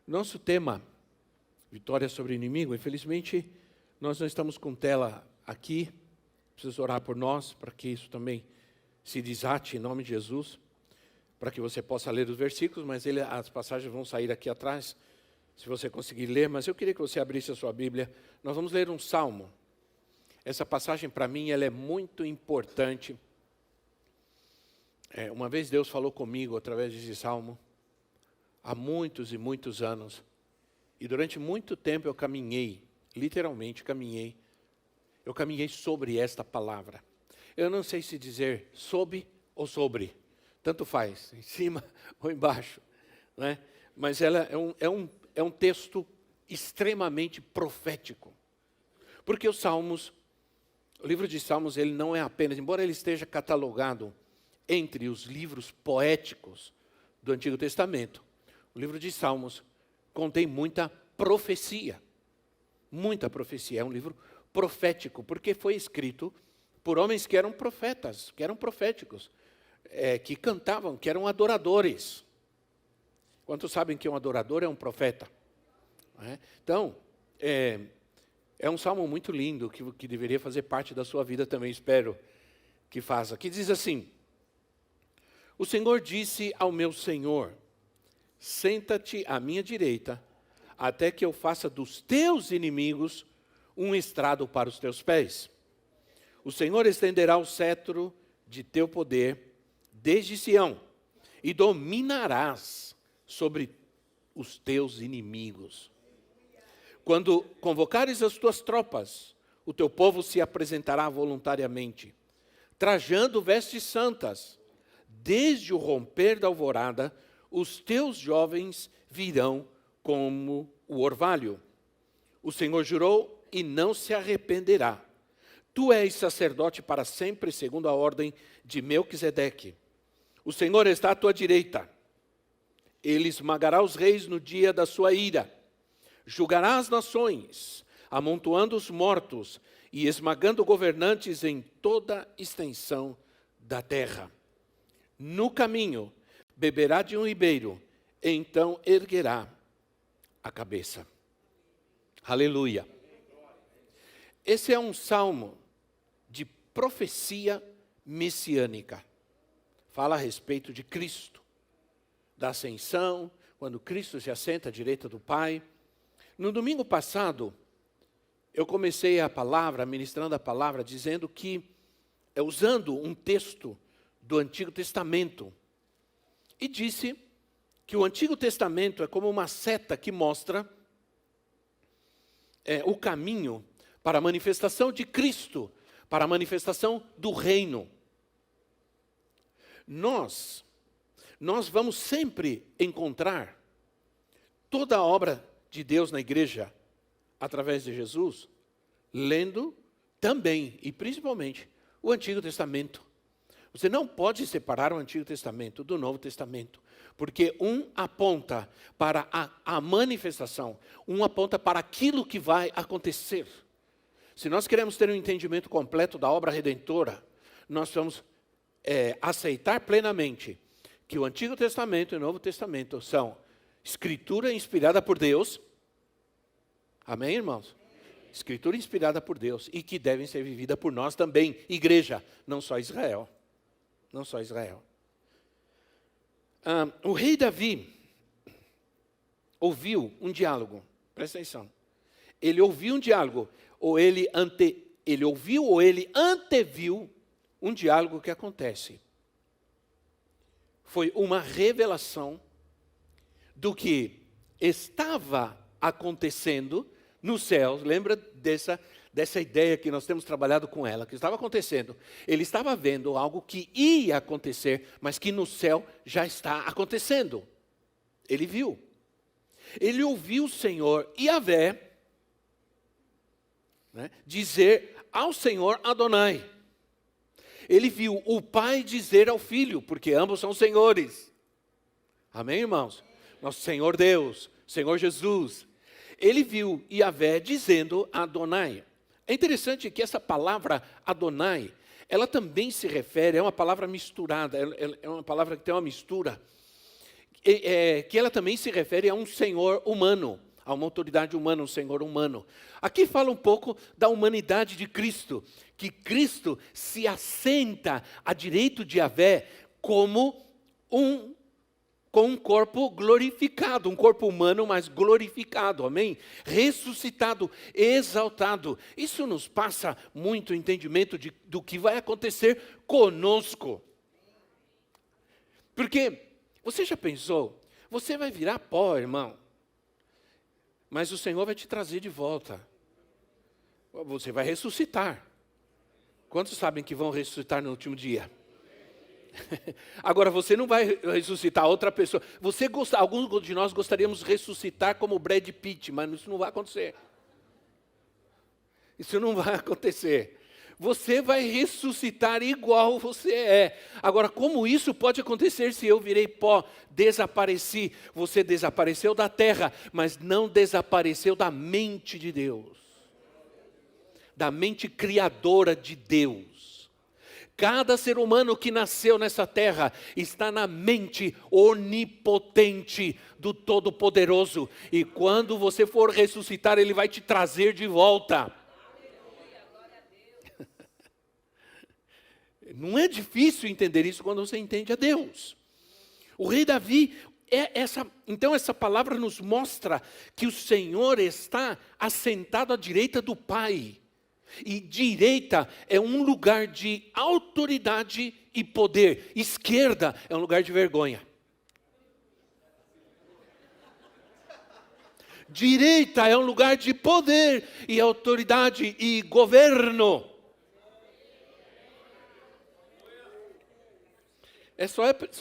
Nosso tema, vitória sobre o inimigo, infelizmente, nós não estamos com tela aqui. Preciso orar por nós, para que isso também se desate em nome de Jesus, para que você possa ler os versículos, mas as passagens vão sair aqui atrás, se você conseguir ler. Mas eu queria que você abrisse a sua Bíblia. Nós vamos ler um salmo. Essa passagem, para mim, ela é muito importante. Uma vez Deus falou comigo através desse salmo, há muitos e muitos anos, e durante muito tempo eu caminhei, literalmente caminhei, eu caminhei sobre esta palavra. Eu não sei se dizer sob ou sobre, tanto faz, em cima ou embaixo, né? Mas ela é um texto extremamente profético, porque o livro de Salmos, ele não é apenas, embora ele esteja catalogado entre os livros poéticos do Antigo Testamento, o livro de Salmos contém muita profecia. Muita profecia. É um livro profético, porque foi escrito por homens que eram profetas, que eram proféticos, que cantavam, que eram adoradores. Quantos sabem que um adorador é um profeta? Então, é um salmo muito lindo, que deveria fazer parte da sua vida também, espero que faça. Que diz assim: o Senhor disse ao meu Senhor: senta-te à minha direita, até que eu faça dos teus inimigos um estrado para os teus pés. O Senhor estenderá o cetro de teu poder desde Sião, e dominarás sobre os teus inimigos. Quando convocares as tuas tropas, o teu povo se apresentará voluntariamente, trajando vestes santas. Desde o romper da alvorada, os teus jovens virão como o orvalho. O Senhor jurou e não se arrependerá. Tu és sacerdote para sempre, segundo a ordem de Melquisedeque. O Senhor está à tua direita. Ele esmagará os reis no dia da sua ira. Julgará as nações, amontoando os mortos e esmagando governantes em toda a extensão da terra. No caminho, beberá de um ribeiro, então erguerá a cabeça. Aleluia. Esse é um salmo de profecia messiânica. Fala a respeito de Cristo, da ascensão, quando Cristo se assenta à direita do Pai. No domingo passado, eu comecei ministrando a palavra, dizendo que, usando um texto do Antigo Testamento, e disse que o Antigo Testamento é como uma seta que mostra o caminho para a manifestação de Cristo, para a manifestação do reino. Nós vamos sempre encontrar toda a obra de Deus na igreja, através de Jesus, lendo também e principalmente o Antigo Testamento. Você não pode separar o Antigo Testamento do Novo Testamento, porque um aponta para a manifestação, um aponta para aquilo que vai acontecer. Se nós queremos ter um entendimento completo da obra redentora, nós vamos aceitar plenamente que o Antigo Testamento e o Novo Testamento são escritura inspirada por Deus. Amém, irmãos? Escritura inspirada por Deus e que devem ser vivida por nós também, igreja, não só Israel. Não só Israel. O rei Davi ouviu um diálogo, presta atenção. Ele ouviu um diálogo, ou ele ouviu ou ele anteviu um diálogo que acontece. Foi uma revelação do que estava acontecendo no céu. Lembra dessa ideia que nós temos trabalhado com ela, que estava acontecendo. Ele estava vendo algo que ia acontecer, mas que no céu já está acontecendo. Ele viu. Ele ouviu o Senhor Yahvé, dizer ao Senhor Adonai. Ele viu o Pai dizer ao Filho, porque ambos são senhores. Amém, irmãos? Nosso Senhor Deus, Senhor Jesus. Ele viu Yahvé dizendo Adonai. É interessante que essa palavra Adonai, ela também se refere, é uma palavra misturada, é uma palavra que tem uma mistura. que ela também se refere a um senhor humano, a uma autoridade humana, um senhor humano. Aqui fala um pouco da humanidade de Cristo, que Cristo se assenta à direita de Yahvé como com um corpo glorificado, um corpo humano, mas glorificado, amém? Ressuscitado, exaltado. Isso nos passa muito entendimento do que vai acontecer conosco. Porque, você já pensou, você vai virar pó, irmão, mas o Senhor vai te trazer de volta. Você vai ressuscitar. Quantos sabem que vão ressuscitar no último dia? Agora, você não vai ressuscitar outra pessoa. Alguns de nós gostaríamos de ressuscitar como Brad Pitt, mas isso não vai acontecer. Isso não vai acontecer. Você vai ressuscitar igual você é. Agora, como isso pode acontecer se eu virei pó, desapareci? Você desapareceu da terra, mas não desapareceu da mente de Deus. Da mente criadora de Deus. Cada ser humano que nasceu nessa terra está na mente onipotente do Todo-Poderoso. E quando você for ressuscitar, Ele vai te trazer de volta. Não é difícil entender isso quando você entende a Deus. O rei Davi, então essa palavra nos mostra que o Senhor está assentado à direita do Pai. E direita é um lugar de autoridade e poder. Esquerda é um lugar de vergonha. Direita é um lugar de poder e autoridade e governo.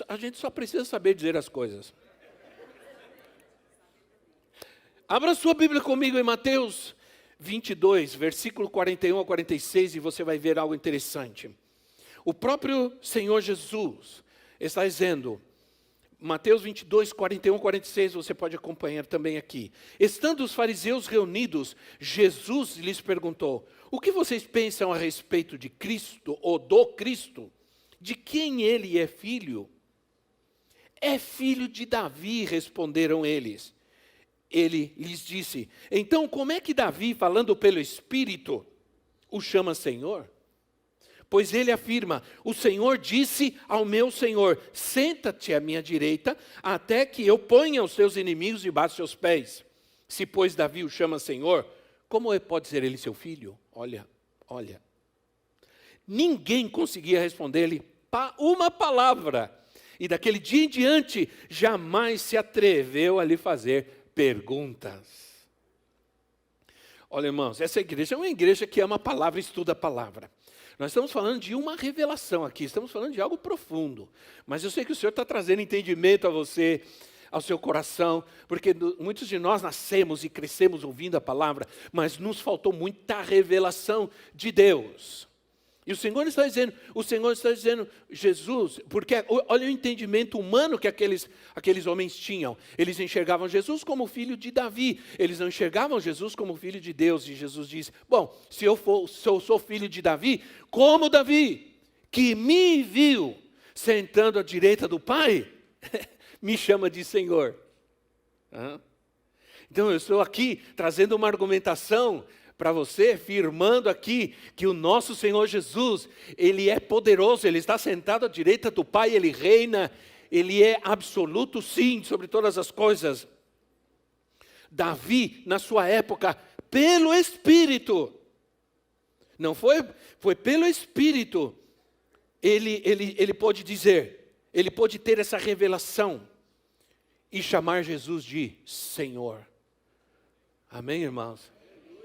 A gente só precisa saber dizer as coisas. Abra sua Bíblia comigo em Mateus 22, versículo 41 a 46, e você vai ver algo interessante. O próprio Senhor Jesus está dizendo, Mateus 22, 41 a 46, você pode acompanhar também aqui. Estando os fariseus reunidos, Jesus lhes perguntou, o que vocês pensam a respeito de Cristo, ou do Cristo? De quem ele é filho? É filho de Davi, responderam eles. Ele lhes disse, então como é que Davi, falando pelo Espírito, o chama Senhor? Pois ele afirma, o Senhor disse ao meu Senhor, senta-te à minha direita, até que eu ponha os teus inimigos debaixo dos seus pés. Se pois Davi o chama Senhor, como pode ser ele seu filho? Olha. Ninguém conseguia responder-lhe uma palavra. E daquele dia em diante, jamais se atreveu a lhe fazer perguntas. Olha, irmãos, essa igreja é uma igreja que ama a palavra e estuda a palavra. Nós estamos falando de uma revelação aqui, estamos falando de algo profundo. Mas eu sei que o Senhor está trazendo entendimento a você, ao seu coração, porque muitos de nós nascemos e crescemos ouvindo a palavra, mas nos faltou muita revelação de Deus. E o Senhor está dizendo, Jesus, porque olha o entendimento humano que aqueles homens tinham. Eles enxergavam Jesus como filho de Davi, eles não enxergavam Jesus como filho de Deus. E Jesus diz, bom, se eu sou filho de Davi, como Davi, que me viu sentando à direita do Pai, me chama de Senhor. Então eu estou aqui trazendo uma argumentação para você, afirmando aqui que o nosso Senhor Jesus, Ele é poderoso, Ele está sentado à direita do Pai, Ele reina, Ele é absoluto sim sobre todas as coisas. Davi, na sua época, pelo Espírito, não foi pelo Espírito, ele pôde dizer, ele pôde ter essa revelação e chamar Jesus de Senhor. Amém, irmãos?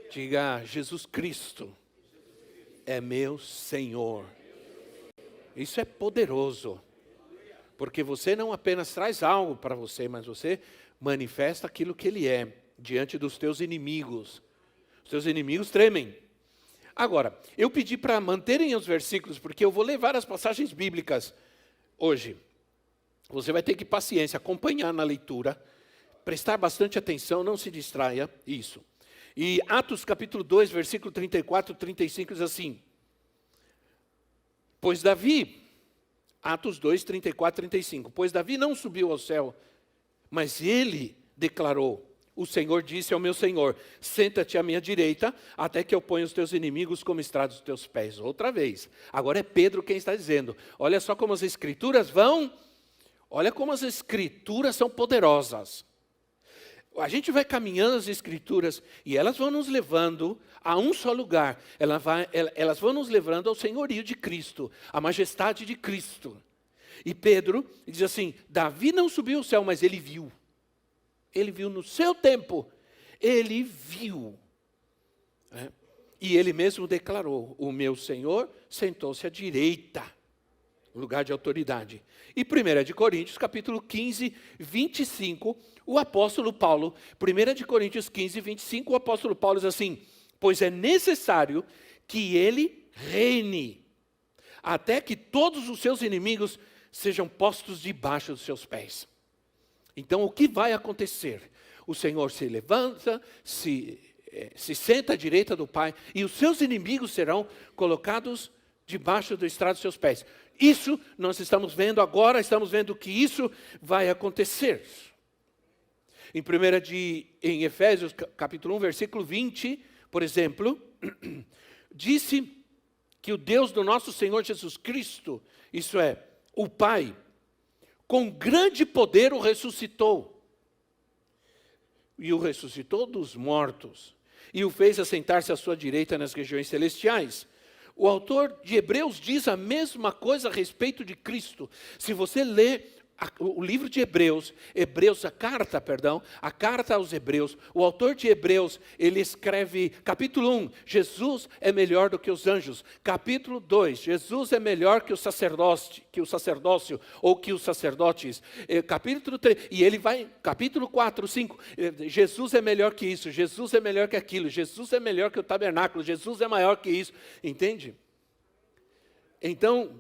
Diga, Jesus Cristo é meu Senhor. Isso é poderoso, porque você não apenas traz algo para você, mas você manifesta aquilo que Ele é, diante dos teus inimigos. Os teus inimigos tremem. Agora, eu pedi para manterem os versículos, porque eu vou ler várias passagens bíblicas hoje. Você vai ter que paciência, acompanhar na leitura, prestar bastante atenção, não se distraia, isso. E Atos capítulo 2, versículo 34 e 35 diz assim, pois Davi, Atos 2, 34 e 35, pois Davi não subiu ao céu Mas ele declarou, o Senhor disse ao meu Senhor, senta-te à minha direita, até que eu ponha os teus inimigos como estrado dos teus pés. Outra vez. Agora é Pedro quem está dizendo. Olha só como as escrituras olha como as escrituras são poderosas. A gente vai caminhando as escrituras e elas vão nos levando a um só lugar. Elas vão nos levando ao senhorio de Cristo, à majestade de Cristo. E Pedro diz assim, Davi não subiu ao céu, mas ele viu. Ele viu no seu tempo, ele viu. E ele mesmo declarou, o meu Senhor sentou-se à direita, lugar de autoridade. E 1 de Coríntios, capítulo 15, 25, o apóstolo Paulo, 1 de Coríntios 15, 25, o apóstolo Paulo diz assim, pois é necessário que ele reine, até que todos os seus inimigos sejam postos debaixo dos seus pés. Então, o que vai acontecer? O Senhor se levanta, se senta à direita do Pai, e os seus inimigos serão colocados debaixo do estrado dos seus pés. Isso nós estamos vendo agora, estamos vendo que isso vai acontecer. Em Efésios, capítulo 1, versículo 20, por exemplo, disse que o Deus do nosso Senhor Jesus Cristo, isso é, o Pai, com grande poder o ressuscitou. E o ressuscitou dos mortos. E o fez assentar-se à sua direita nas regiões celestiais. O autor de Hebreus diz a mesma coisa a respeito de Cristo. Se você lê o livro de Hebreus, a carta aos Hebreus, o autor de Hebreus, ele escreve, capítulo 1, Jesus é melhor do que os anjos. Capítulo 2, Jesus é melhor que o sacerdócio, ou que os sacerdotes. Capítulo 3, e ele vai, capítulo 4, 5, Jesus é melhor que isso, Jesus é melhor que aquilo, Jesus é melhor que o tabernáculo, Jesus é maior que isso, entende? Então,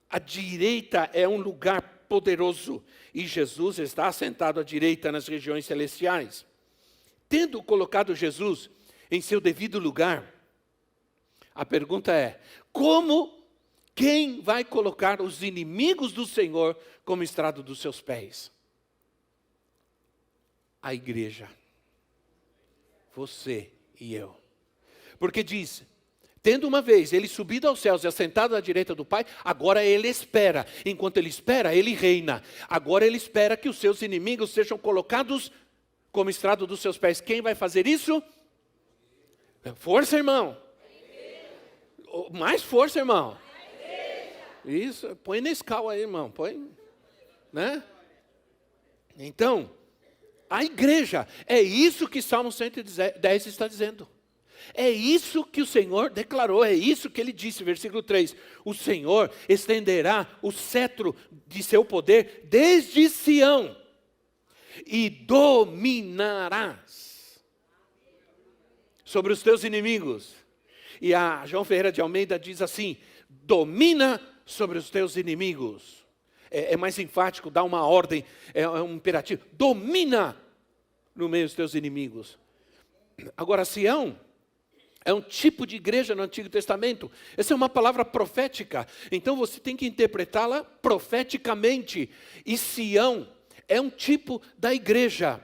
a direita é um lugar poderoso, e Jesus está assentado à direita nas regiões celestiais. Tendo colocado Jesus em seu devido lugar, a pergunta é, quem vai colocar os inimigos do Senhor como estrado dos seus pés? A igreja. Você e eu. Porque diz, tendo uma vez ele subido aos céus e assentado à direita do Pai, agora ele espera. Enquanto ele espera, ele reina. Agora ele espera que os seus inimigos sejam colocados como estrado dos seus pés. Quem vai fazer isso? Força, irmão. Mais força, irmão. Isso, põe Nescau aí, irmão. Põe, né? Então, a igreja, é isso que Salmo 110 está dizendo. É isso que o Senhor declarou, é isso que ele disse, versículo 3. O Senhor estenderá o cetro de seu poder desde Sião e dominarás sobre os teus inimigos. E a João Ferreira de Almeida diz assim, domina sobre os teus inimigos. É mais enfático, dá uma ordem, é um imperativo. Domina no meio dos teus inimigos. Agora, Sião é um tipo de igreja no Antigo Testamento. Essa é uma palavra profética. Então você tem que interpretá-la profeticamente. E Sião é um tipo da igreja.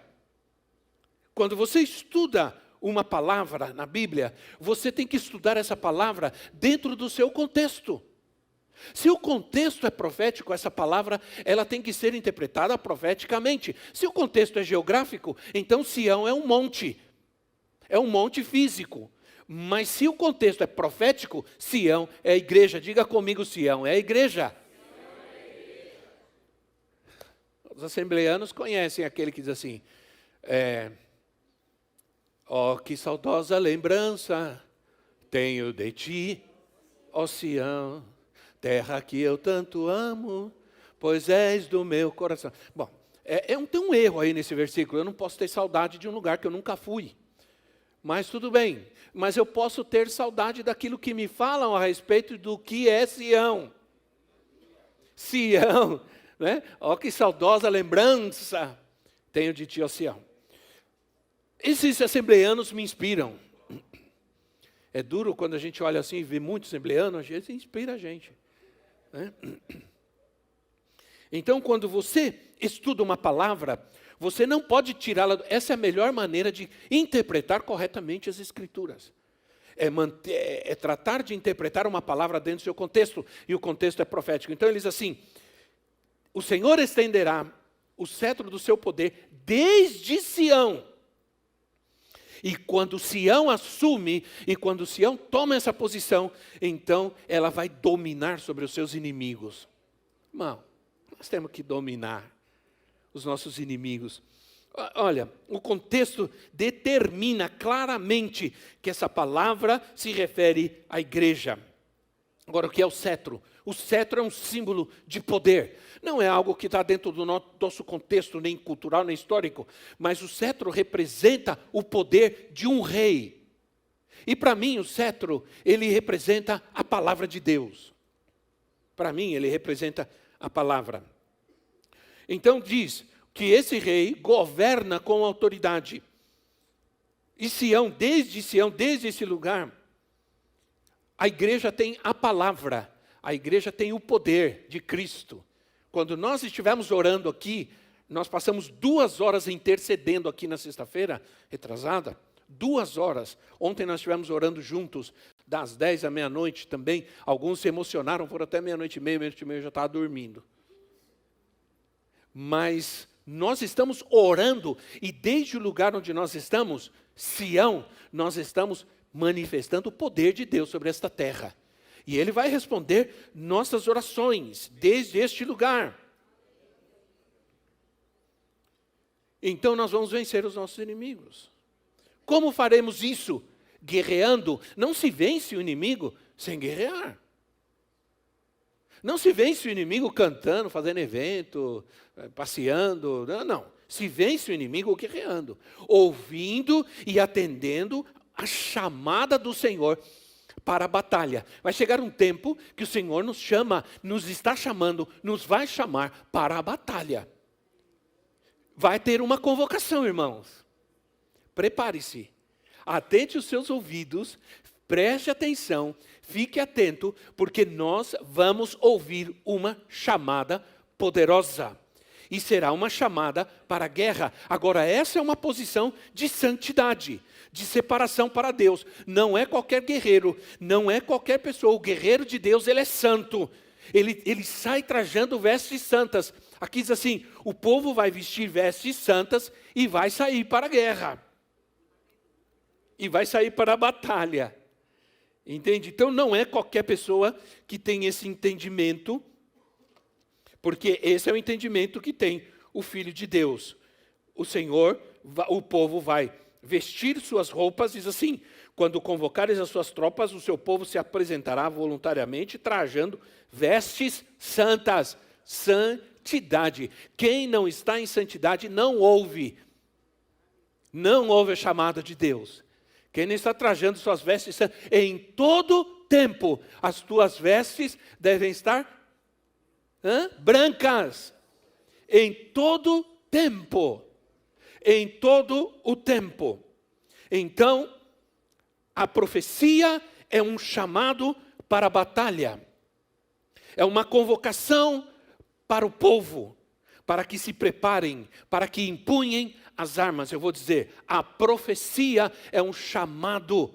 Quando você estuda uma palavra na Bíblia, você tem que estudar essa palavra dentro do seu contexto. Se o contexto é profético, essa palavra ela tem que ser interpretada profeticamente. Se o contexto é geográfico, então Sião é um monte físico. Mas se o contexto é profético, Sião é a igreja. Diga comigo, Sião é a igreja. Os assembleanos conhecem aquele que diz assim, que saudosa lembrança tenho de ti, ó Sião, terra que eu tanto amo, pois és do meu coração. Bom, tem um erro aí nesse versículo. Eu não posso ter saudade de um lugar que eu nunca fui. Mas tudo bem, mas eu posso ter saudade daquilo que me falam a respeito do que é Sião. Sião, né? Ó, que saudosa lembrança tenho de ti, ó Sião. Esses assembleanos me inspiram. É duro quando a gente olha assim e vê muitos assembleanos, às vezes inspira a gente, né? Então, quando você estuda uma palavra, você não pode tirá-la. Essa é a melhor maneira de interpretar corretamente as Escrituras. É tratar de interpretar uma palavra dentro do seu contexto, e o contexto é profético. Então ele diz assim: o Senhor estenderá o cetro do seu poder desde Sião. E quando Sião assume, e quando Sião toma essa posição, então ela vai dominar sobre os seus inimigos. Irmão, nós temos que dominar os nossos inimigos. Olha, o contexto determina claramente que essa palavra se refere à igreja. Agora, o que é o cetro? O cetro é um símbolo de poder. Não é algo que está dentro do nosso contexto, nem cultural, nem histórico. Mas o cetro representa o poder de um rei. E para mim, o cetro, ele representa a palavra de Deus. Para mim, ele representa a palavra. Então diz que esse rei governa com autoridade. E Sião, desde esse lugar, a igreja tem a palavra, a igreja tem o poder de Cristo. Quando nós estivemos orando aqui, nós passamos 2 horas intercedendo aqui na sexta-feira, retrasada, 2 horas. Ontem nós estivemos orando juntos, das 10 à meia-noite também. Alguns se emocionaram, foram até meia-noite e meia eu já estava dormindo. Mas nós estamos orando, e desde o lugar onde nós estamos, Sião, nós estamos manifestando o poder de Deus sobre esta terra. E Ele vai responder nossas orações, desde este lugar. Então nós vamos vencer os nossos inimigos. Como faremos isso? Guerreando. Não se vence o inimigo sem guerrear. Não se vence o inimigo cantando, fazendo evento, passeando. Não. Se vence o inimigo guerreando. Ouvindo e atendendo a chamada do Senhor para a batalha. Vai chegar um tempo que o Senhor nos chama, nos está chamando, nos vai chamar para a batalha. Vai ter uma convocação, irmãos. Prepare-se. Atente os seus ouvidos, preste atenção, fique atento, porque nós vamos ouvir uma chamada poderosa. E será uma chamada para a guerra. Agora, essa é uma posição de santidade, de separação para Deus. Não é qualquer guerreiro, não é qualquer pessoa. O guerreiro de Deus, ele é santo. Ele sai trajando vestes santas. Aqui diz assim: o povo vai vestir vestes santas e vai sair para a guerra. E vai sair para a batalha. Entende? Então não é qualquer pessoa que tem esse entendimento, porque esse é o entendimento que tem o Filho de Deus. O Senhor, o povo vai vestir suas roupas, diz assim: quando convocares as suas tropas, o seu povo se apresentará voluntariamente, trajando vestes santas. Santidade. Quem não está em santidade não ouve a chamada de Deus. Quem não está trajando suas vestes santas, em todo tempo, as tuas vestes devem estar brancas. Em todo tempo. Em todo o tempo. Então, a profecia é um chamado para a batalha. É uma convocação para o povo, para que se preparem, para que empunhem as armas. Eu vou dizer, a profecia é um chamado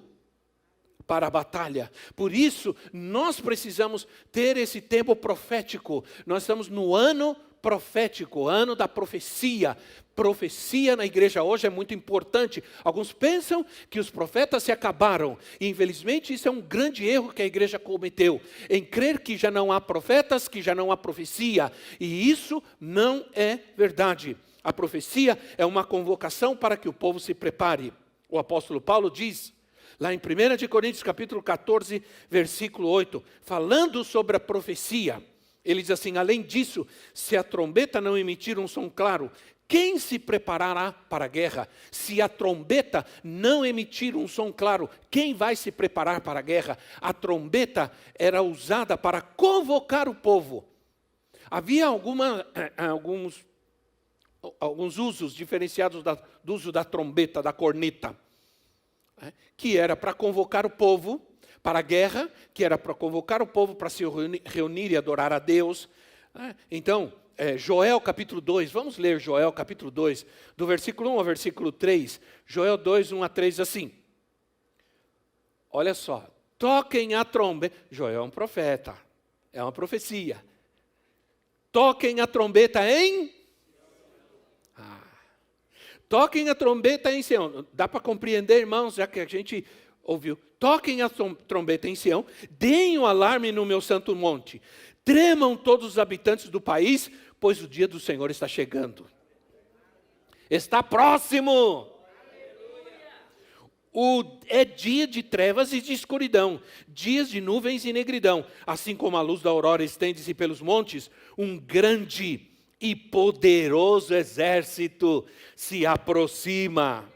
para a batalha. Por isso, nós precisamos ter esse tempo profético. Nós estamos no ano profético, ano da profecia. Profecia na igreja hoje é muito importante. Alguns pensam que os profetas se acabaram. E infelizmente isso é um grande erro que a igreja cometeu. Em crer que já não há profetas, que já não há profecia. E isso não é verdade. A profecia é uma convocação para que o povo se prepare. O apóstolo Paulo diz, lá em 1 Coríntios capítulo 14, versículo 8, falando sobre a profecia, ele diz assim: além disso, se a trombeta não emitir um som claro, quem se preparará para a guerra? Se a trombeta não emitir um som claro, quem vai se preparar para a guerra? A trombeta era usada para convocar o povo. Havia alguns usos diferenciados do uso da trombeta, da corneta, que era para convocar o povo para a guerra, que era para convocar o povo para se reunir e adorar a Deus. Então, Joel capítulo 2, vamos ler Joel capítulo 2, do versículo 1 ao versículo 3. Joel 2, 1 a 3, assim. Olha só, toquem a trombeta. Joel é um profeta, é uma profecia. Toquem a trombeta em... Toquem a trombeta em Sião. Dá para compreender, irmãos, já que a gente ouviu. Toquem a trombeta em Sião, deem o alarme no meu santo monte. Tremam todos os habitantes do país, pois o dia do Senhor está chegando. Está próximo. É dia de trevas e de escuridão, dias de nuvens e negridão. Assim como a luz da aurora estende-se pelos montes, um grande e poderoso exército se aproxima.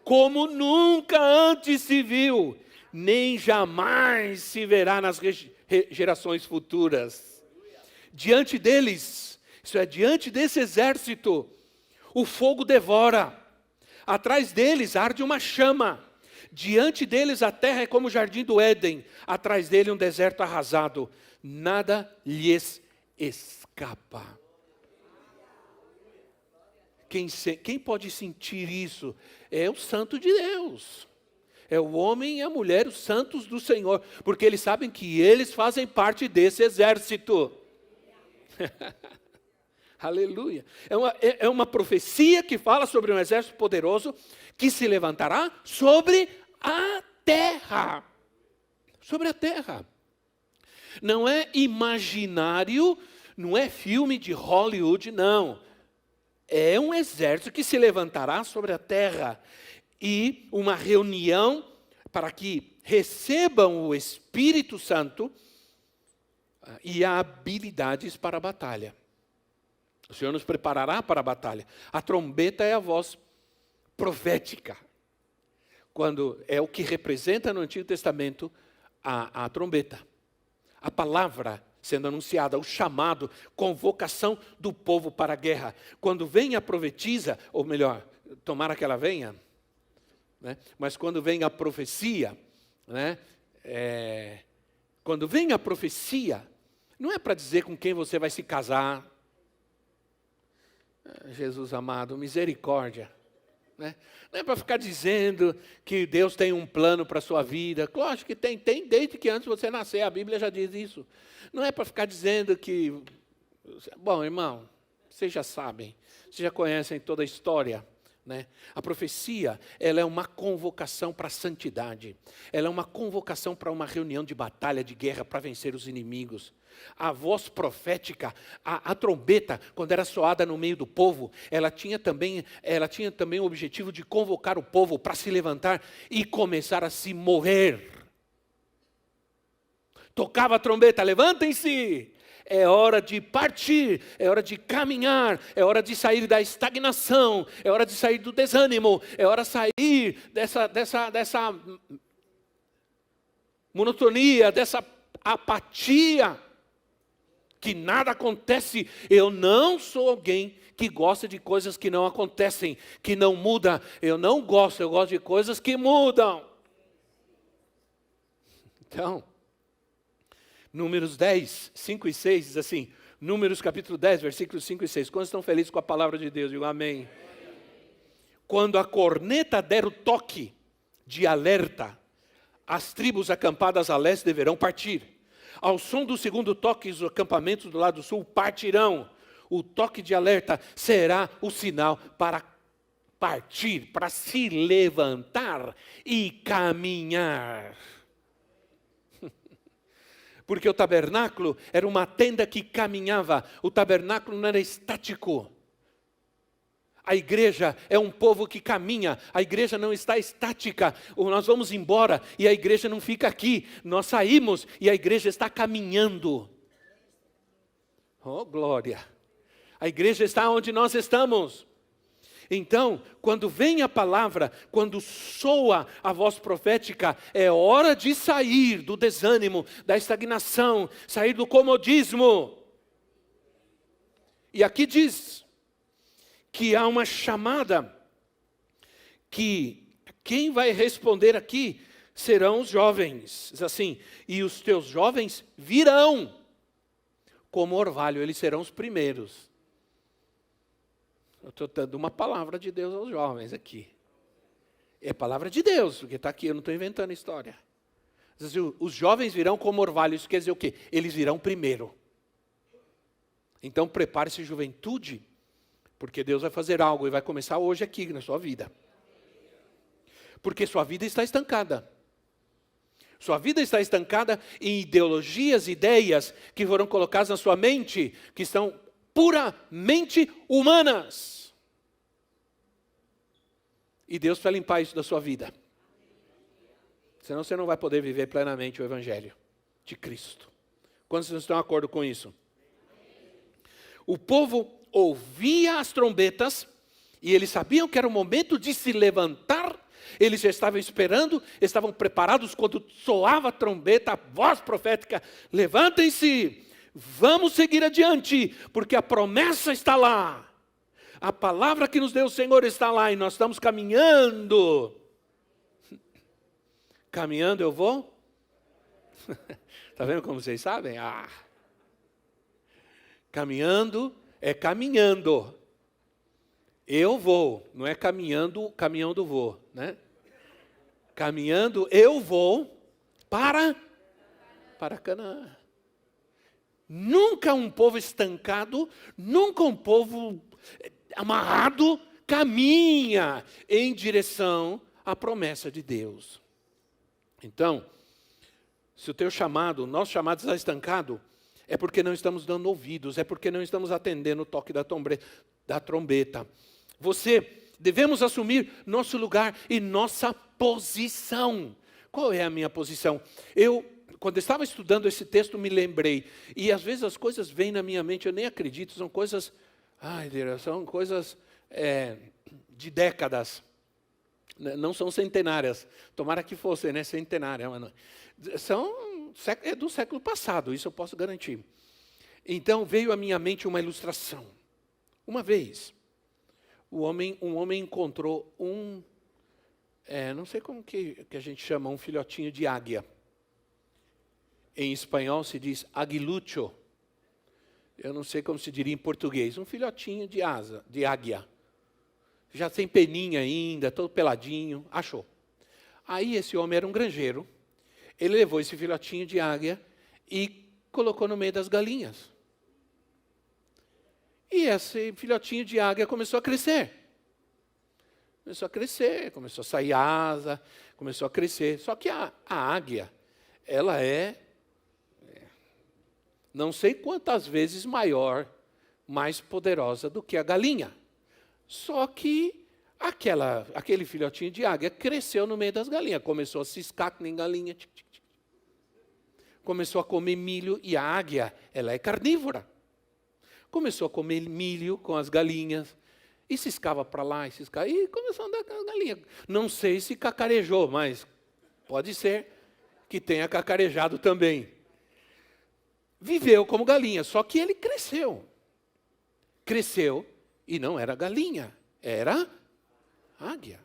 Como nunca antes se viu, nem jamais se verá nas gerações futuras. Diante deles, isso é, diante desse exército, o fogo devora. Atrás deles arde uma chama. Diante deles a terra é como o jardim do Éden. Atrás dele um deserto arrasado. Nada lhes escapa. Quem pode sentir isso? É o santo de Deus. É o homem e a mulher, os santos do Senhor. Porque eles sabem que eles fazem parte desse exército. Aleluia. É uma profecia que fala sobre um exército poderoso que se levantará sobre a terra. Sobre a terra. Não é imaginário, não é filme de Hollywood, não. É um exército que se levantará sobre a terra. E uma reunião para que recebam o Espírito Santo e habilidades para a batalha. O Senhor nos preparará para a batalha. A trombeta é a voz profética. Quando é o que representa no Antigo Testamento a trombeta. A palavra sendo anunciada, o chamado, convocação do povo para a guerra. Quando vem a profetisa, ou melhor, tomara que ela venha, né? Mas quando vem a profecia, né? Quando vem a profecia, não é para dizer com quem você vai se casar. Jesus amado, misericórdia. Né? Não é para ficar dizendo que Deus tem um plano para a sua vida. Lógico que tem desde que antes de você nascer, a Bíblia já diz isso. Não é para ficar dizendo que... Bom, irmão, vocês já sabem, vocês já conhecem toda a história. Né? A profecia, ela é uma convocação para a santidade. Ela é uma convocação para uma reunião de batalha, de guerra, para vencer os inimigos. A voz profética, a trombeta, quando era soada no meio do povo, ela tinha também o objetivo de convocar o povo para se levantar e começar a se mover. Tocava a trombeta, levantem-se! É hora de partir, é hora de caminhar, é hora de sair da estagnação, é hora de sair do desânimo, é hora de sair dessa monotonia, dessa apatia, que nada acontece. Eu não sou alguém que gosta de coisas que não acontecem, que não mudam. Eu gosto de coisas que mudam. Então... Números 10, 5 e 6 diz assim, Números capítulo 10, versículos 5 e 6. Quantos estão felizes com a palavra de Deus? Digo amém. Quando a corneta der o toque de alerta, as tribos acampadas a leste deverão partir. Ao som do segundo toque, os acampamentos do lado sul partirão. O toque de alerta será o sinal para partir, para se levantar e caminhar. Porque o tabernáculo era uma tenda que caminhava. O tabernáculo não era estático. A igreja é um povo que caminha. A igreja não está estática. Nós vamos embora e a igreja não fica aqui. Nós saímos e a igreja está caminhando. Oh, glória! A igreja está onde nós estamos. Então, quando vem a palavra, quando soa a voz profética, é hora de sair do desânimo, da estagnação, sair do comodismo. E aqui diz que há uma chamada, que quem vai responder aqui serão os jovens. Diz assim, e os teus jovens virão como orvalho, eles serão os primeiros. Eu estou dando uma palavra de Deus aos jovens aqui. É palavra de Deus, porque está aqui, eu não estou inventando história. Os jovens virão como orvalho, isso quer dizer o quê? Eles virão primeiro. Então prepare-se, juventude, porque Deus vai fazer algo e vai começar hoje aqui na sua vida. Porque sua vida está estancada. Sua vida está estancada em ideologias, ideias que foram colocadas na sua mente, que são puramente humanas. E Deus vai limpar isso da sua vida. Senão você não vai poder viver plenamente o Evangelho de Cristo. Quantos estão de acordo com isso? O povo ouvia as trombetas e eles sabiam que era o momento de se levantar. Eles já estavam esperando, estavam preparados quando soava a trombeta, a voz profética. Levantem-se, vamos seguir adiante, porque a promessa está lá. A palavra que nos deu o Senhor está lá e nós estamos caminhando. Caminhando eu vou? Está vendo como vocês sabem? Caminhando é caminhando. Eu vou, não é caminhando, caminhão do voo, né? Caminhando eu vou para Canaã. Nunca um povo estancado, nunca um povo amarrado caminha em direção à promessa de Deus. Então, se o teu chamado, o nosso chamado está estancado, é porque não estamos dando ouvidos, é porque não estamos atendendo o toque da trombeta. Devemos assumir nosso lugar e nossa posição. Qual é a minha posição? Quando estava estudando esse texto, me lembrei, e às vezes as coisas vêm na minha mente, eu nem acredito, são coisas, de décadas. Não são centenárias, tomara que fossem, né, centenárias, mas não. É do século passado, isso eu posso garantir. Então veio à minha mente uma ilustração. Uma vez, um homem encontrou não sei como que a gente chama, um filhotinho de águia. Em espanhol se diz aguilucho. Eu não sei como se diria em português. Um filhotinho de águia. Já sem peninha ainda, todo peladinho, achou. Aí esse homem era um granjeiro, ele levou esse filhotinho de águia e colocou no meio das galinhas. E esse filhotinho de águia começou a crescer. Começou a sair asa, começou a crescer. Só que a águia, ela não sei quantas vezes maior, mais poderosa do que a galinha. Só que aquele filhotinho de águia cresceu no meio das galinhas. Começou a ciscar que nem galinha. Começou a comer milho e a águia, ela é carnívora. Começou a comer milho com as galinhas. E ciscava para lá, e começou a andar com as galinhas. Não sei se cacarejou, mas pode ser que tenha cacarejado também. Viveu como galinha, só que ele cresceu. Cresceu e não era galinha, era águia.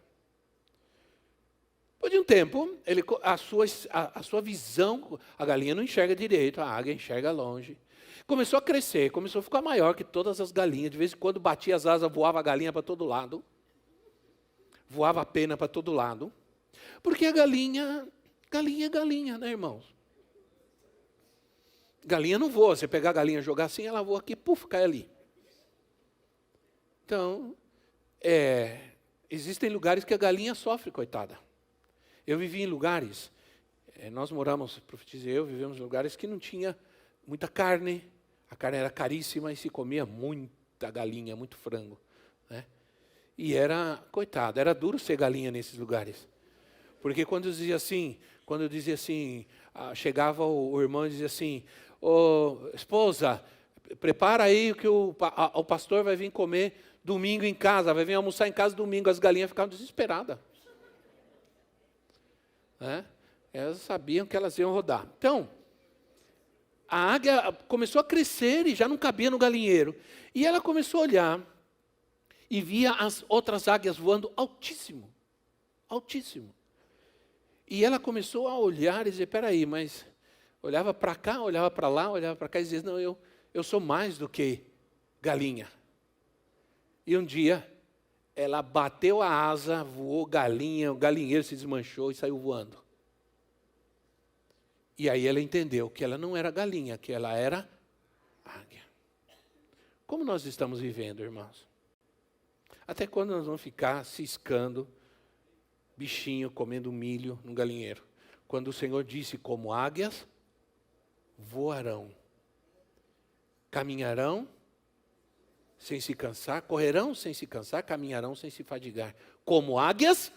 Depois de um tempo, a sua visão, a galinha não enxerga direito, a águia enxerga longe. Começou a crescer, começou a ficar maior que todas as galinhas. De vez em quando batia as asas, voava a galinha para todo lado. Voava a pena para todo lado. Porque a galinha é galinha, né, irmãos? Galinha não voa. Você pegar a galinha e jogar assim, ela voa aqui, puf, cai ali. Então, existem lugares que a galinha sofre, coitada. Eu vivi em lugares, nós moramos, profetizei eu, vivemos em lugares que não tinha muita carne, a carne era caríssima e se comia muita galinha, muito frango. Né? E coitada, era duro ser galinha nesses lugares. Porque quando eu dizia assim, chegava o irmão e dizia assim, esposa, prepara aí que o pastor vai vir comer domingo em casa, vai vir almoçar em casa domingo, as galinhas ficavam desesperadas. Né? Elas sabiam que elas iam rodar. Então, a águia começou a crescer e já não cabia no galinheiro. E ela começou a olhar e via as outras águias voando altíssimo, altíssimo. E ela começou a olhar e dizer, peraí, mas olhava para cá, olhava para lá, olhava para cá e dizia, não, eu sou mais do que galinha. E um dia, ela bateu a asa, voou galinha, o galinheiro se desmanchou e saiu voando. E aí ela entendeu que ela não era galinha, que ela era águia. Como nós estamos vivendo, irmãos? Até quando nós vamos ficar ciscando bichinho, comendo milho no galinheiro? Quando o Senhor disse, como águias, voarão, caminharão sem se cansar, correrão sem se cansar, caminharão sem se fadigar. Como águias,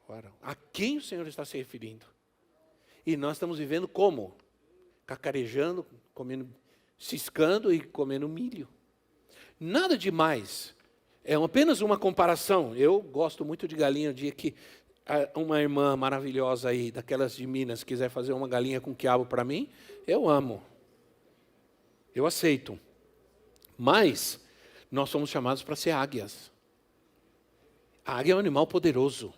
voarão. A quem o Senhor está se referindo? E nós estamos vivendo como? Cacarejando, comendo, ciscando e comendo milho. Nada demais. É apenas uma comparação. Eu gosto muito de galinha. O dia que uma irmã maravilhosa aí, daquelas de Minas, quiser fazer uma galinha com quiabo para mim, eu amo. Eu aceito. Mas nós somos chamados para ser águias. A águia é um animal poderoso.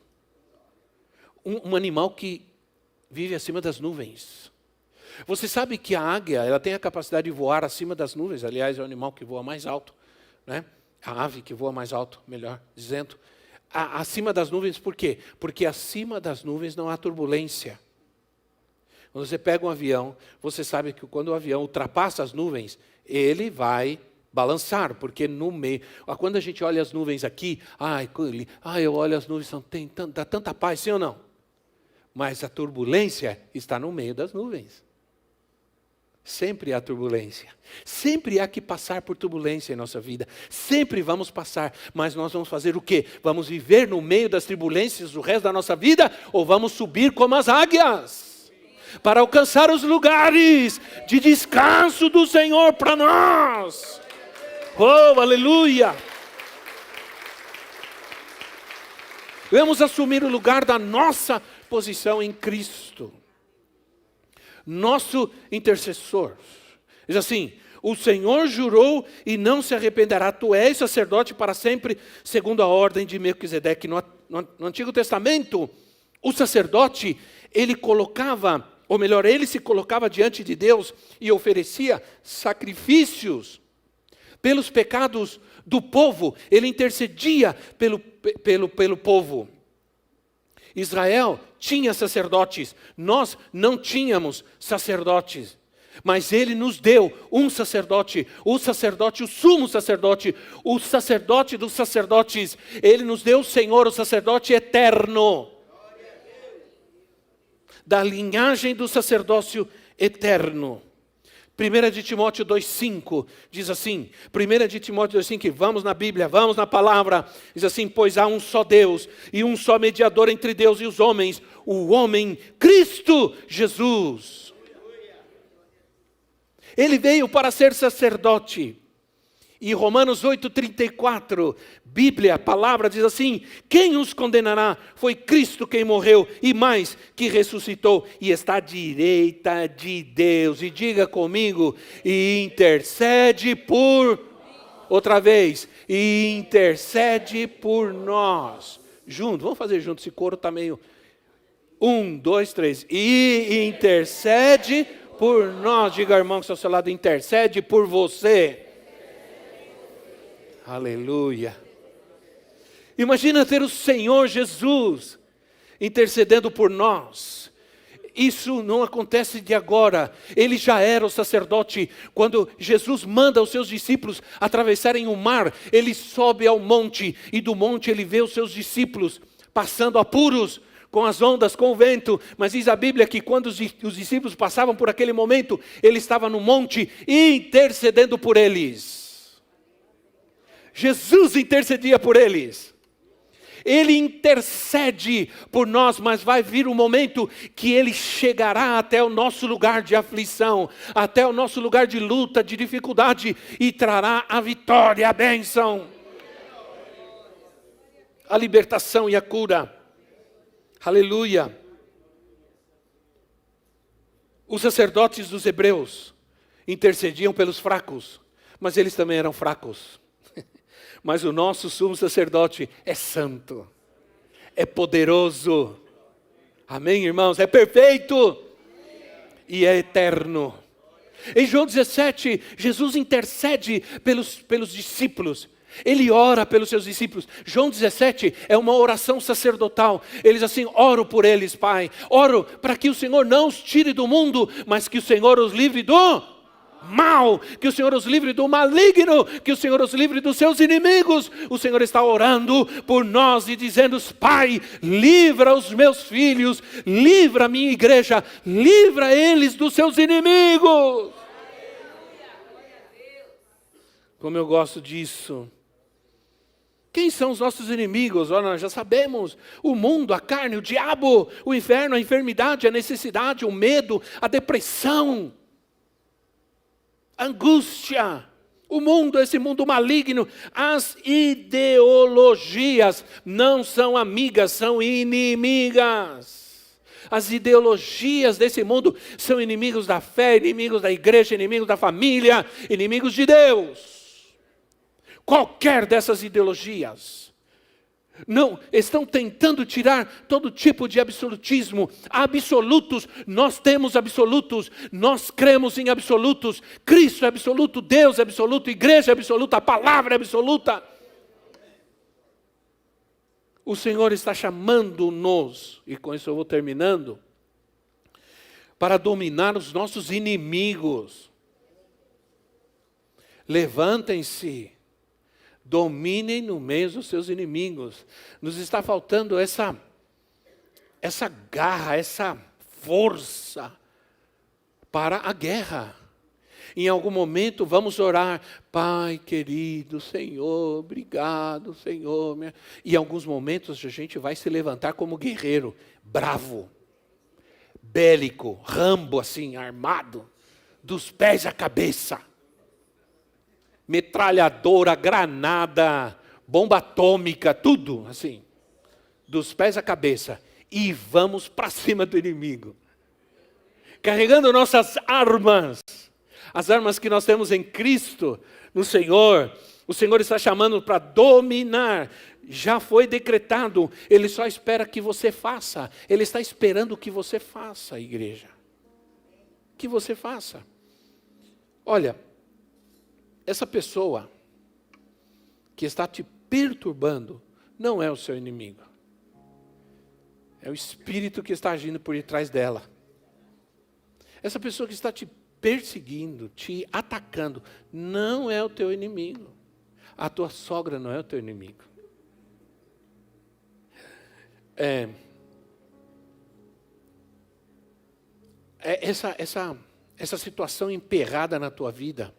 Um animal que vive acima das nuvens. Você sabe que a águia, ela tem a capacidade de voar acima das nuvens. Aliás, é o animal que voa mais alto, né? A ave que voa mais alto, melhor dizendo. Acima das nuvens, por quê? Porque acima das nuvens não há turbulência. Quando você pega um avião, você sabe que quando o avião ultrapassa as nuvens, ele vai balançar, porque no meio... Quando a gente olha as nuvens aqui, eu olho as nuvens, dá tanta paz, sim ou não? Mas a turbulência está no meio das nuvens. Sempre há turbulência. Sempre há que passar por turbulência em nossa vida. Sempre vamos passar, mas nós vamos fazer o quê? Vamos viver no meio das turbulências o resto da nossa vida, ou vamos subir como as águias? Para alcançar os lugares de descanso do Senhor para nós. Oh, aleluia! Vamos assumir o lugar da nossa posição em Cristo. Nosso intercessor. Diz assim, o Senhor jurou e não se arrependerá. Tu és sacerdote para sempre, segundo a ordem de Melquisedeque. No Antigo Testamento, o sacerdote, ele se colocava diante de Deus e oferecia sacrifícios pelos pecados do povo. Ele intercedia pelo povo. Israel tinha sacerdotes, nós não tínhamos sacerdotes, mas ele nos deu um sacerdote, o sumo sacerdote, o sacerdote dos sacerdotes. Ele nos deu o Senhor, o sacerdote eterno, da linhagem do sacerdócio eterno. 1 de Timóteo 2,5 diz assim, 1 de Timóteo 2,5, vamos na Bíblia, vamos na palavra, diz assim, pois há um só Deus e um só mediador entre Deus e os homens, o homem Cristo Jesus. Ele veio para ser sacerdote. E Romanos 8,34, Bíblia, a palavra diz assim, quem os condenará? Foi Cristo quem morreu e mais, que ressuscitou e está à direita de Deus. E diga comigo, e intercede por, outra vez, e intercede por nós. Junto, vamos fazer junto, esse coro está meio... 1, 2, 3, e intercede por nós. Diga, irmão, que está ao seu lado, intercede por você. Aleluia. Imagina ter o Senhor Jesus intercedendo por nós. Isso não acontece de agora. Ele já era o sacerdote. Quando Jesus manda os seus discípulos atravessarem o mar, ele sobe ao monte e do monte ele vê os seus discípulos passando apuros com as ondas, com o vento. Mas diz a Bíblia que quando os discípulos passavam por aquele momento, ele estava no monte intercedendo por eles. Jesus intercedia por eles. Ele intercede por nós, mas vai vir um momento que ele chegará até o nosso lugar de aflição, até o nosso lugar de luta, de dificuldade, e trará a vitória, a bênção, a libertação e a cura. Aleluia. Os sacerdotes dos hebreus intercediam pelos fracos, mas eles também eram fracos. Mas o nosso sumo sacerdote é santo, é poderoso. Amém, irmãos? É perfeito e é eterno. Em João 17, Jesus intercede pelos discípulos. Ele ora pelos seus discípulos. João 17 é uma oração sacerdotal. Ele diz assim: oro por eles, Pai. Oro para que o Senhor não os tire do mundo, mas que o Senhor os livre do mal. Que o Senhor os livre do maligno. Que o Senhor os livre dos seus inimigos. O Senhor está orando por nós e dizendo: Pai, livra os meus filhos. Livra a minha igreja. Livra eles dos seus inimigos. Como eu gosto disso. Quem são os nossos inimigos? Olha, nós já sabemos: o mundo, a carne, o diabo, o inferno, a enfermidade, a necessidade, o medo, a depressão, a angústia, o mundo, esse mundo maligno. As ideologias não são amigas, são inimigas. As ideologias desse mundo são inimigos da fé, inimigos da igreja, inimigos da família, inimigos de Deus. Qualquer dessas ideologias não estão tentando tirar todo tipo de absolutismo. Absolutos, nós temos absolutos, nós cremos em absolutos. Cristo é absoluto, Deus é absoluto, igreja é absoluta, a palavra é absoluta. O Senhor está chamando-nos, e com isso eu vou terminando, para dominar os nossos inimigos. Levantem-se. Dominem no meio dos seus inimigos. Nos está faltando essa garra, essa força para a guerra. Em algum momento vamos orar: Pai querido, Senhor, obrigado, Senhor. E em alguns momentos a gente vai se levantar como guerreiro, bravo, bélico, Rambo assim, armado, dos pés à cabeça. Metralhadora, granada, bomba atômica, tudo assim, dos pés à cabeça, e vamos para cima do inimigo, carregando nossas armas, as armas que nós temos em Cristo, no Senhor. O Senhor está chamando para dominar. Já foi decretado, Ele só espera que você faça. Ele está esperando que você faça, igreja, que você faça. Olha, essa pessoa que está te perturbando não é o seu inimigo. É o espírito que está agindo por detrás dela. Essa pessoa que está te perseguindo, te atacando, não é o teu inimigo. A tua sogra não é o teu inimigo. Essa situação emperrada na tua vida,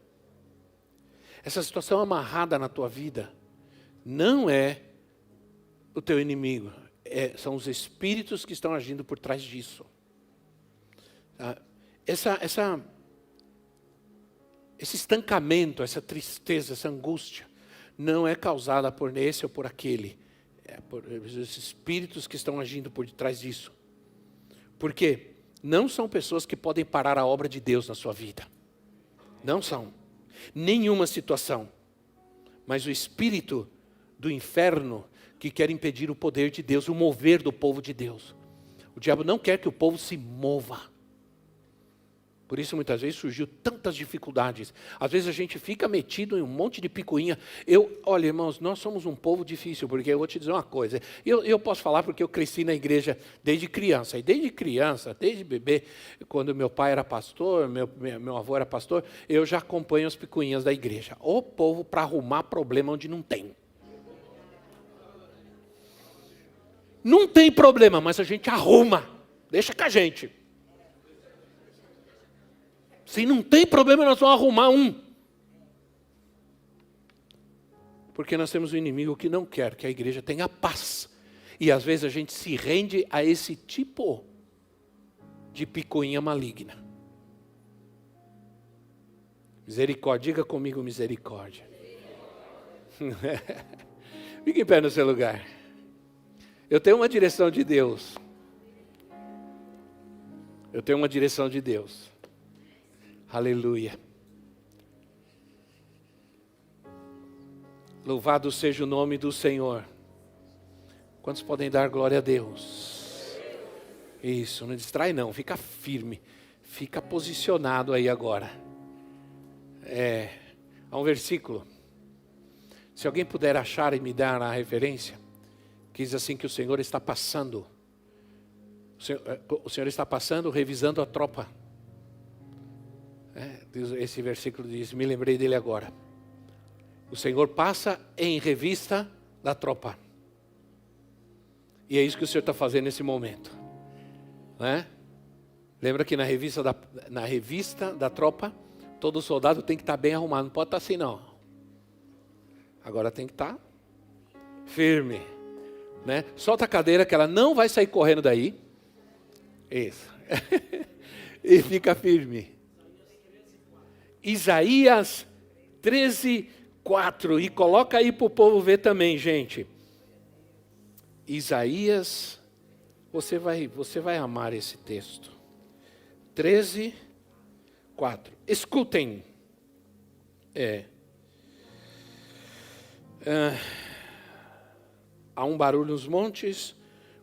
essa situação amarrada na tua vida, não é o teu inimigo. São os espíritos que estão agindo por trás disso. Esse estancamento, essa tristeza, essa angústia, não é causada por esse ou por aquele. É por esses espíritos que estão agindo por detrás disso. Porque não são pessoas que podem parar a obra de Deus na sua vida. Não são. Nenhuma situação. Mas o espírito do inferno que quer impedir o poder de Deus, o mover do povo de Deus. O diabo não quer que o povo se mova. Por isso muitas vezes surgiu tantas dificuldades. Às vezes a gente fica metido em um monte de picuinha. Olha, irmãos, nós somos um povo difícil, porque eu vou te dizer uma coisa. Eu posso falar porque eu cresci na igreja desde criança. E desde criança, desde bebê, quando meu pai era pastor, meu avô era pastor, eu já acompanho as picuinhas da igreja. O povo para arrumar problema onde não tem. Não tem problema, mas a gente arruma. Deixa com a gente. Se não tem problema, nós vamos arrumar um. Porque nós temos um inimigo que não quer que a igreja tenha paz. E às vezes a gente se rende a esse tipo de picuinha maligna. Misericórdia, diga comigo misericórdia. Fique em pé no seu lugar. Eu tenho uma direção de Deus. Eu tenho uma direção de Deus. Aleluia. Louvado seja o nome do Senhor. Quantos podem dar glória a Deus? Isso, não distrai não, fica firme. Fica posicionado aí agora. Há um versículo, se alguém puder achar e me dar a referência, que diz assim que o Senhor está passando, revisando a tropa. Esse versículo diz, me lembrei dele agora. O Senhor passa em revista da tropa. E é isso que o Senhor está fazendo nesse momento. Né? Lembra que na revista da tropa, todo soldado tem que estar bem arrumado. Não pode estar assim não. Agora tem que estar firme. Né? Solta a cadeira que ela não vai sair correndo daí. Isso. E fica firme. Isaías 13:4. E coloca aí para o povo ver também, gente. Isaías, você vai amar esse texto. 13:4. Escutem. Há um barulho nos montes,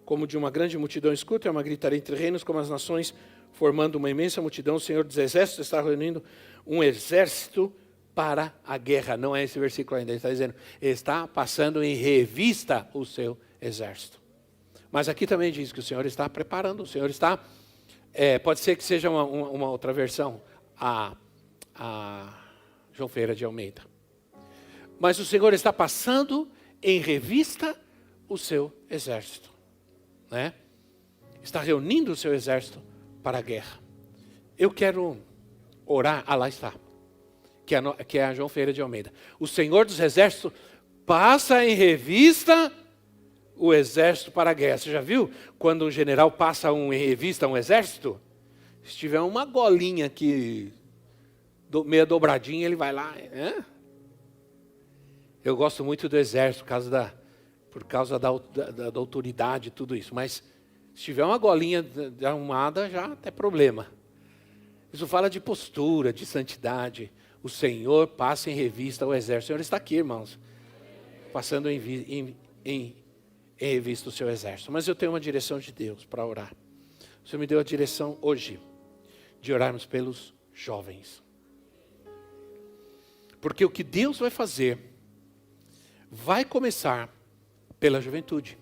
como de uma grande multidão. Escutem, é uma gritaria entre reinos, como as nações, formando uma imensa multidão. O Senhor dos Exércitos está reunindo um exército para a guerra. Não é esse versículo ainda, ele está dizendo, está passando em revista o seu exército. Mas aqui também diz que o Senhor está preparando, o Senhor está, pode ser que seja uma outra versão, a João Ferreira de Almeida. Mas o Senhor está passando em revista o seu exército. Né? Está reunindo o seu exército para a guerra. Eu quero orar, lá está, que é a João Ferreira de Almeida. O Senhor dos Exércitos passa em revista o exército para a guerra. Você já viu quando um general passa em revista um exército? Se tiver uma golinha aqui, meia dobradinha, ele vai lá. Eu gosto muito do exército por causa da autoridade e tudo isso. Mas se tiver uma golinha arrumada, já é problema. Isso fala de postura, de santidade. O Senhor passa em revista o exército. O Senhor está aqui, irmãos. Passando em revista o seu exército. Mas eu tenho uma direção de Deus para orar. O Senhor me deu a direção hoje de orarmos pelos jovens. Porque o que Deus vai fazer vai começar pela juventude.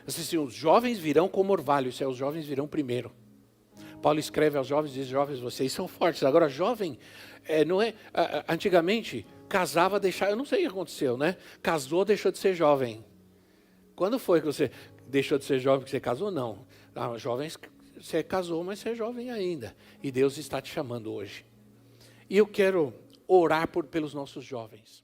Assim, os jovens virão como orvalho, os jovens virão primeiro. Paulo escreve aos jovens e diz, jovens, vocês são fortes. Agora, jovem, não é... Antigamente, casava, deixava... Eu não sei o que aconteceu, né? Casou, deixou de ser jovem. Quando foi que você deixou de ser jovem que você casou? Não. Jovens, você casou, mas você é jovem ainda. E Deus está te chamando hoje. E eu quero orar pelos nossos jovens.